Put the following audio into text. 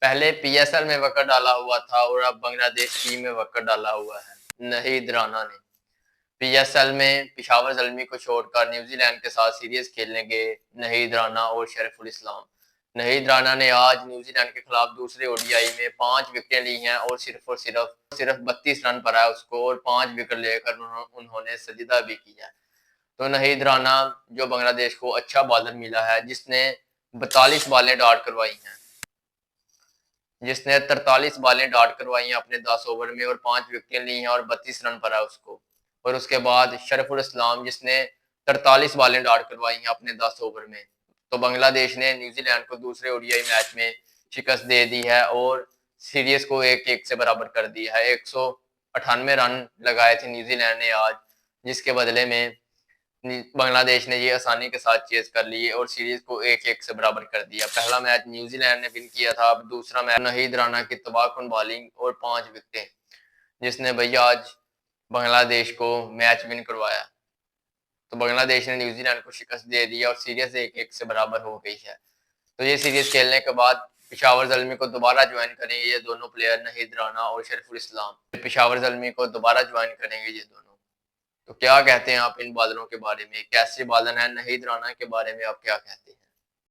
पहले पीएसएल में विकेट डाला हुआ था और अब बांग्लादेश टीम में विकेट डाला हुआ है नहीद राना ने। पीएसएल में पिशावर जल्मी को छोड़कर न्यूजीलैंड के साथ सीरीज खेलने गए नहीद राना और शरीफुल इस्लाम। नहीद राना ने आज न्यूजीलैंड के खिलाफ दूसरे ओडीआई में 5 विकेटें ली हैं और सिर्फ 32 रन पर है उसको, और 5 विकेट लेकर उन्होंने सजीदा भी किया। तो नहीद राना जो बांग्लादेश को अच्छा बॉलर मिला है, जिसने 43 बॉलें डॉट करवाई हैं अपने 10 ओवर में और 5 विकेटें ली हैं और 32 रन पर है उसको। और उसके बाद शरीफुल इस्लाम जिसने 43 बॉलें डॉट करवाई हैं अपने 10 ओवर में। तो बांग्लादेश ने न्यूजीलैंड को दूसरे ओडीआई मैच में शिकस्त दे दी है और सीरीज को 1-1 से बराबर कर दिया है। 198 रन लगाए थे न्यूजीलैंड ने आज, जिसके बदले में बांग्लादेश ने ये आसानी के साथ चेज कर लिए और सीरीज को 1-1 से बराबर कर दिया। पहला मैच न्यूजीलैंड ने विन किया था, अब दूसरा मैच नहीद राना की तबाहकुन बॉलिंग और 5 विकेटें, जिसने भैया आज बांग्लादेश को मैच विन करवाया। तो बांग्लादेश ने न्यूजीलैंड को शिकस्त दे दिया और सीरीज 1-1 से बराबर हो गई है। तो ये सीरीज खेलने के बाद पिशावर जल्मी को दोबारा ज्वाइन करेंगे ये दोनों प्लेयर, नहीद राना और शरीफुल इस्लाम। पिशावर जल्मी को दोबारा ज्वाइन करेंगे ये दोनों। तो क्या कहते हैं आप इन बादलों के बारे में, कैसे बादल हैं? नहीद राना के बारे में आप क्या कहते हैं?